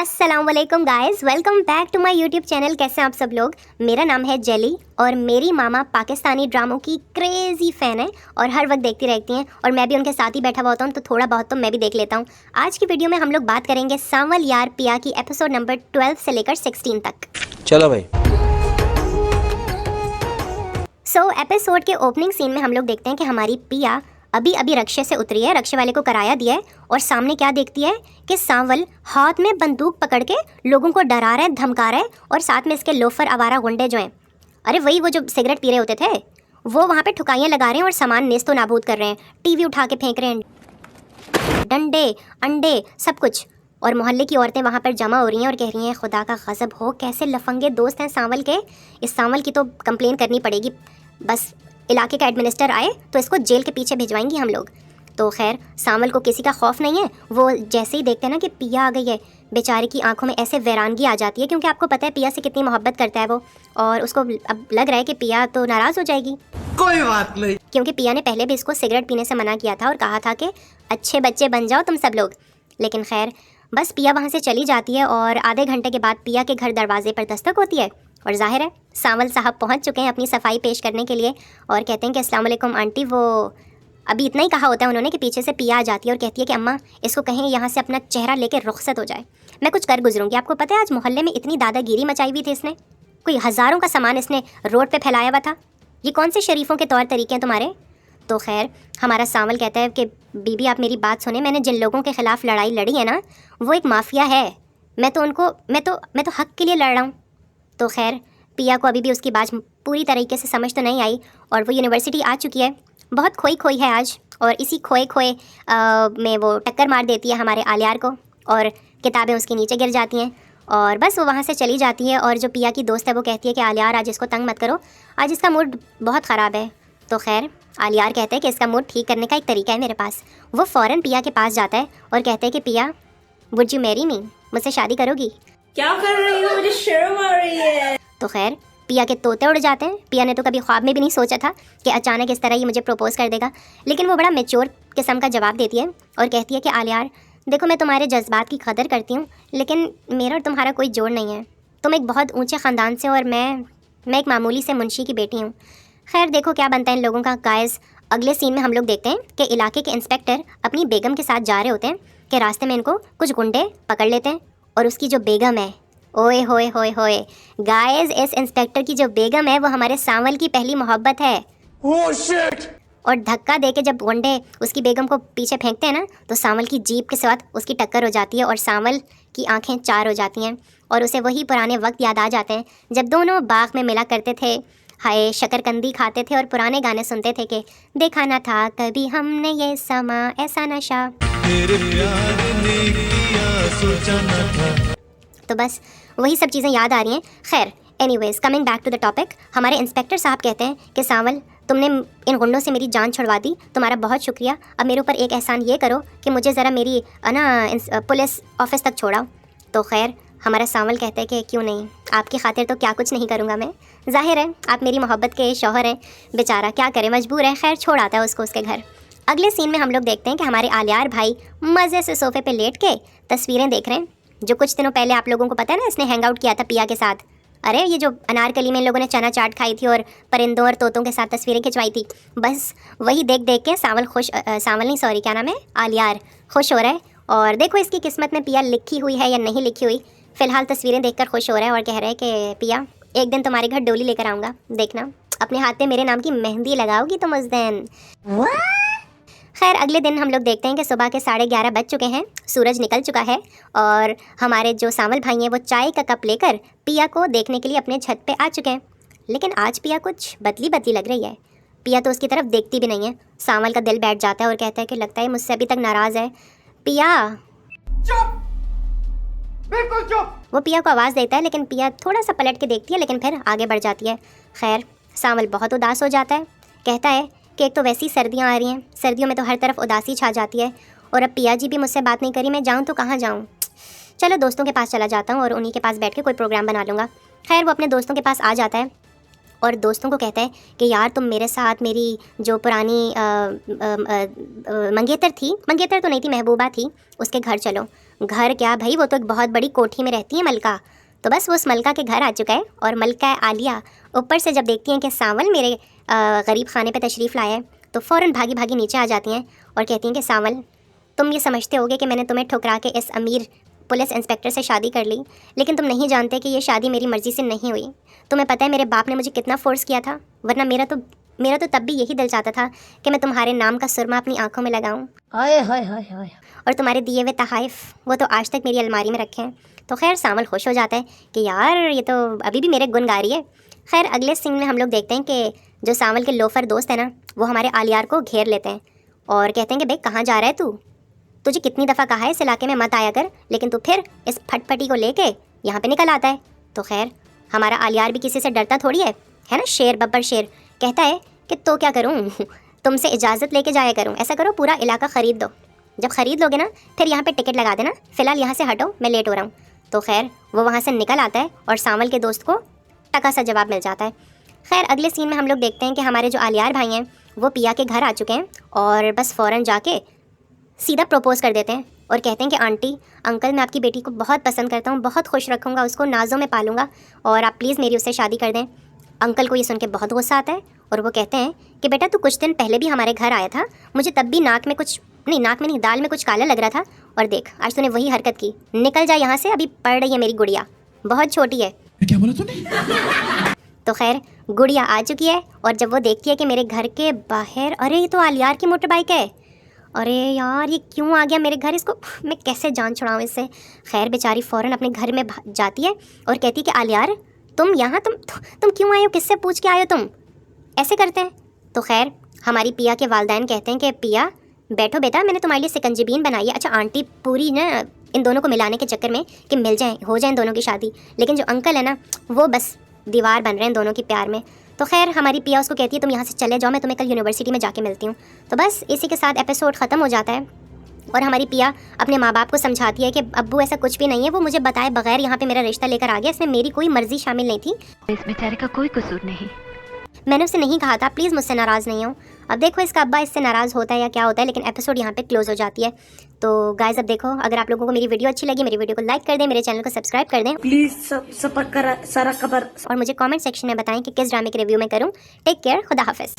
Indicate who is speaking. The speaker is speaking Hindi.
Speaker 1: अस्सलाम वालेकुम guys, welcome back to my YouTube channel. कैसे हैं आप सब लोग। मेरा नाम है जेली और मेरी मामा पाकिस्तानी ड्रामों की क्रेज़ी फ़ैन है और हर वक्त देखती रहती हैं और मैं भी उनके साथ ही बैठा हुआ होता हूँ, तो थोड़ा बहुत तो मैं भी देख लेता हूँ। आज की वीडियो में हम लोग बात करेंगे सांवल यार पिया की एपिसोड नंबर 12 से लेकर 16 तक।
Speaker 2: चलो भाई।
Speaker 1: एपिसोड के ओपनिंग सीन में हम लोग देखते हैं कि हमारी पिया अभी अभी रक्शे से उतरी है, रक्शे वाले को किराया दिया है और सामने क्या देखती है कि सांवल हाथ में बंदूक पकड़ के लोगों को डरा रहा है, धमका रहा है और साथ में इसके लोफर आवारा गुंडे जो हैं, अरे वही वो जो सिगरेट पी रहे होते थे, वो वहाँ पे ठुकाइयाँ लगा रहे हैं और सामान नेस्तो नाबूद कर रहे हैं, टीवी उठा के फेंक रहे हैं, डंडे अंडे सब कुछ। और मोहल्ले की औरतें वहाँ पर जमा हो रही हैं और कह रही हैं खुदा का गज़ब हो, कैसे लफंगे दोस्त हैं सांवल के, इस सांवल की तो कंप्लेन करनी पड़ेगी, बस इलाके का एडमिनिस्टर आए तो इसको जेल के पीछे भिजवाएंगे हम लोग। तो खैर सांवल को किसी का खौफ नहीं है, वो जैसे ही देखते हैं ना कि पिया आ गई है, बेचारे की आंखों में ऐसे वैरानगी आ जाती है, क्योंकि आपको पता है पिया से कितनी मोहब्बत करता है वो, और उसको अब लग रहा है कि पिया तो नाराज़ हो जाएगी।
Speaker 2: कोई बात नहीं,
Speaker 1: क्योंकि पिया ने पहले भी इसको सिगरेट पीने से मना किया था और कहा था कि अच्छे बच्चे बन जाओ तुम सब लोग। लेकिन खैर बस पिया वहाँ से चली जाती है और आधे घंटे के बाद पिया के घर दरवाजे पर दस्तक होती है और जाहिर है सांवल साहब पहुँच चुके हैं अपनी सफाई पेश करने के लिए और कहते हैं कि अस्सलाम वालेकुम आंटी। वो अभी इतना ही कहा होता है उन्होंने कि पीछे से पिया आ जाती है और कहती है कि अम्मा इसको कहें यहाँ से अपना चेहरा लेके रुखसत हो जाए, मैं कुछ कर गुजरूंगी। आपको पता है आज मोहल्ले में इतनी दादागिरी मचाई हुई थी इसने, कोई हज़ारों का सामान इसने रोड पर फैलाया हुआ था, ये कौन से शरीफों के तौर तरीके हैं तुम्हारे। तो खैर हमारा सांवल कहता है कि बीबी आप मेरी बात सुने, मैंने जिन लोगों के ख़िलाफ़ लड़ाई लड़ी है ना वो एक माफिया है, मैं तो हक़ के लिए लड़ रहा हूँ। तो खैर पिया को अभी भी उसकी बात पूरी तरीके से समझ तो नहीं आई और वो यूनिवर्सिटी आ चुकी है, बहुत खोई है आज, और इसी खोए में वो टक्कर मार देती है हमारे आलियार को और किताबें उसके नीचे गिर जाती हैं और बस वो वहाँ से चली जाती है। और जो पिया की दोस्त है वो कहती है कि आलियार आज इसको तंग मत करो, आज इसका मूड बहुत ख़राब है। तो खैर आलियार कहते हैं कि इसका मूड ठीक करने का एक तरीका है मेरे पास। वो फ़ौरन पिया के पास जाता है और कहते हैं कि पिया वुड यू मैरी मी, मुझसे शादी करोगी।
Speaker 3: क्या कर रही हो, मुझे शर्म आ रही है।
Speaker 1: तो खैर पिया के तोते उड़ जाते हैं। पिया ने तो कभी ख्वाब में भी नहीं सोचा था कि अचानक इस तरह ये मुझे प्रपोज़ कर देगा, लेकिन वो बड़ा मैच्योर किस्म का जवाब देती है और कहती है कि आलियार देखो मैं तुम्हारे जज्बात की कदर करती हूँ, लेकिन मेरा और तुम्हारा कोई जोड़ नहीं है, तुम एक बहुत ऊंचे ख़ानदान से और मैं एक मामूली से मुंशी की बेटी हूँ। खैर देखो क्या बनता है इन लोगों का। गाइस अगले सीन में हम लोग देखते हैं कि इलाके के इंस्पेक्टर अपनी बेगम के साथ जा रहे होते हैं कि रास्ते में इनको कुछ गुंडे पकड़ लेते हैं और उसकी जो बेगम है, ओए होए होए होए गाइस, इस इंस्पेक्टर की जो बेगम है वो हमारे सांवल की पहली मोहब्बत है।
Speaker 2: Oh shit.
Speaker 1: और धक्का दे के जब गुंडे उसकी बेगम को पीछे फेंकते हैं ना तो सांवल की जीप के साथ उसकी टक्कर हो जाती है और सांवल की आंखें चार हो जाती हैं और उसे वही पुराने वक्त याद आ जाते हैं जब दोनों बाग में मिला करते थे, हाय शकरकंदी खाते थे और पुराने गाने सुनते थे कि देखा ना था कभी हमने ये समा ऐसा नशा,
Speaker 4: तेरे प्यार ने किया सोचा ना था।
Speaker 1: तो बस वही सब चीज़ें याद आ रही हैं। खैर anyways coming back to the topic, हमारे इंस्पेक्टर साहब कहते हैं कि सांवल तुमने इन गुंडों से मेरी जान छुड़वा दी, तुम्हारा बहुत शुक्रिया, अब मेरे ऊपर एक एहसान ये करो कि मुझे ज़रा मेरी पुलिस ऑफिस तक छोड़ाओ। तो खैर हमारा सांवल कहता है कि क्यों नहीं, आपकी खातिर तो क्या कुछ नहीं करूँगा मैं, जाहिर है आप मेरी मोहब्बत के शौहर हैं, बेचारा क्या करे मजबूर है। खैर छोड़ आता है उसको उसके घर। अगले सीन में हम लोग देखते हैं कि हमारे आलियार भाई मज़े से सोफ़े पे लेट के तस्वीरें देख रहे हैं, जो कुछ दिनों पहले आप लोगों को पता है ना इसने हैंग आउट किया था पिया के साथ। अरे ये जो अनारकली में इन लोगों ने चना चाट खाई थी और परिंदों और तोतों के साथ तस्वीरें खिंचवाई थी, बस वही देख के आलियार खुश हो रहा है। और देखो इसकी किस्मत में पिया लिखी हुई है या नहीं लिखी हुई, फ़िलहाल तस्वीरें देखकर खुश हो रहा है और कह रहा है कि पिया एक दिन तुम्हारे घर डोली लेकर आऊँगा, देखना अपने हाथ में मेरे नाम की मेहंदी लगाओगी तुम उस दिन। खैर अगले दिन हम लोग देखते हैं कि सुबह के 11:30 बज चुके हैं, सूरज निकल चुका है और हमारे जो सांवल भाई हैं वो चाय का कप लेकर पिया को देखने के लिए अपने छत पे आ चुके हैं। लेकिन आज पिया कुछ बदली लग रही है, पिया तो उसकी तरफ देखती भी नहीं है। सांवल का दिल बैठ जाता है और कहता है कि लगता है मुझसे अभी तक नाराज़ है। पिया
Speaker 2: चुप, बिल्कुल चुप।
Speaker 1: वो पिया को आवाज़ देता है लेकिन पिया थोड़ा सा पलट के देखती है लेकिन फिर आगे बढ़ जाती है। खैर सांवल बहुत उदास हो जाता है, कहता है कि एक तो वैसी सर्दियाँ आ रही हैं, सर्दियों में तो हर तरफ उदासी छा जाती है और अब पिया जी भी मुझसे बात नहीं करी, मैं जाऊँ तो कहाँ जाऊँ, चलो दोस्तों के पास चला जाता हूँ और उन्हीं के पास बैठ के कोई प्रोग्राम बना लूँगा। खैर वो अपने दोस्तों के पास आ जाता है और दोस्तों को कहता है कि यार तुम मेरे साथ मेरी जो पुरानी मंगेतर तो नहीं थी, महबूबा थी, उसके घर चलो। घर क्या भाई, वो तो एक बहुत बड़ी कोठी में रहती है मलका। तो बस वो उस मलका के घर आ चुका है और मलका आलिया ऊपर से जब देखती हैं कि सांवल मेरे गरीब खाने पे तशरीफ़ लाया है तो फ़ौरन भागी भागी नीचे आ जाती हैं और कहती हैं कि सांवल, तुम ये समझते होगे कि मैंने तुम्हें ठुकरा के इस अमीर पुलिस इंस्पेक्टर से शादी कर ली, लेकिन तुम नहीं जानते कि ये शादी मेरी मर्ज़ी से नहीं हुई। तुम्हें पता है मेरे बाप ने मुझे कितना फ़ोर्स किया था, वरना मेरा तो तब भी यही दिल चाहता था कि मैं तुम्हारे नाम का सुरमा अपनी आंखों में लगाऊं।
Speaker 3: हाय हाय हाय हाय।
Speaker 1: और तुम्हारे दिए हुए तहाइफ वो तो आज तक मेरी अलमारी में रखे हैं। तो खैर सांवल खुश हो जाता है कि यार ये तो अभी भी मेरे गुण गा रही है। खैर अगले सीन में हम लोग देखते हैं कि जो सांवल के लोफर दोस्त है ना, वो हमारे आलियार को घेर लेते हैं और कहते हैं कि भाई कहाँ जा रहा है तू, तुझे कितनी दफ़ा कहा है इस इलाके में मत आया कर, लेकिन तू फिर इस फटफटी को लेके यहाँ पे निकल आता है। तो खैर हमारा आलियार भी किसी से डरता थोड़ी है ना, शेर बब्बर शेर। कहता है कि तो क्या करूँ, तुमसे इजाज़त लेके जाया करूँ। ऐसा करो पूरा इलाका ख़रीद दो, जब ख़रीद लोगे ना फिर यहाँ पे टिकट लगा देना, फ़िलहाल यहाँ से हटो, मैं लेट हो रहा हूँ। तो खैर वो वहाँ से निकल आता है और सांवल के दोस्त को टका सा जवाब मिल जाता है। खैर अगले सीन में हम लोग देखते हैं कि हमारे जो आलियार भाई हैं वो पिया के घर आ चुके हैं और बस फ़ौरन जाके सीधा प्रपोज़ कर देते हैं और कहते हैं कि आंटी अंकल, मैं आपकी बेटी को बहुत पसंद करता हूँ, बहुत खुश रखूँगा उसको, नाज़ों में पालूँगा और आप प्लीज़ मेरी उससे शादी कर दें। अंकल को ये सुन के बहुत गुस्सा आता है और वो कहते हैं कि बेटा तू कुछ दिन पहले भी हमारे घर आया था, मुझे तब भी नाक में नहीं दाल में कुछ काला लग रहा था, और देख आज तूने वही हरकत की। निकल जा यहाँ से, अभी पढ़ रही है मेरी गुड़िया, बहुत छोटी है।
Speaker 4: क्या बोला तूने?
Speaker 1: तो खैर गुड़िया आ चुकी है और जब वो देखती है कि मेरे घर के बाहर, अरे ये तो आलियार की मोटर बाइक है, अरे यार ये क्यों आ गया मेरे घर, इसको मैं कैसे जान छुड़ाऊँ इससे। खैर बेचारी फ़ौरन अपने घर में जाती है और कहती है कि आलियार तुम यहाँ तुम क्यों आए हो, किससे पूछ के आए हो तुम, ऐसे करते हैं। तो खैर हमारी पिया के वालिदैन कहते हैं कि पिया बैठो बेटा, मैंने तुम्हारे लिए सिकंजीबीन बनाई है। अच्छा आंटी पूरी ना इन दोनों को मिलाने के चक्कर में कि मिल जाए, हो जाए दोनों की शादी, लेकिन जो अंकल है ना वो बस दीवार बन रहे हैं दोनों की प्यार में। तो खैर हमारी पिया उसको कहती है तुम यहाँ से चले जाओ, मैं तुम्हें कल यूनिवर्सिटी में जाके मिलती हूँ। तो बस इसी के साथ एपिसोड ख़त्म हो जाता है और हमारी पिया अपने माँ बाप को समझाती है कि अब्बू ऐसा कुछ भी नहीं है, वो मुझे बताए बगैर यहाँ पे मेरा रिश्ता लेकर आ गया, इसमें मेरी कोई मर्जी शामिल नहीं थी,
Speaker 5: इस बेचारे का कोई कसूर नहीं।
Speaker 1: मैंने उसे नहीं कहा था, प्लीज़ मुझसे नाराज़ नहीं हो। अब देखो इसका अब्बा इससे नाराज़ होता है या क्या होता है, लेकिन एपिसोड यहाँ पे क्लोज हो जाती है। तो गाइस अब देखो, अगर आप लोगों को मेरी वीडियो अच्छी लगी, मेरी वीडियो को लाइक कर दें, मेरे चैनल को सब्सक्राइब कर दें,
Speaker 3: प्लीज सब सारा खबर
Speaker 1: और मुझे कमेंट सेक्शन में बताएं कि किस ड्रामे के रिव्यू में करूँ। टेक केयर, खुदा हाफिज़।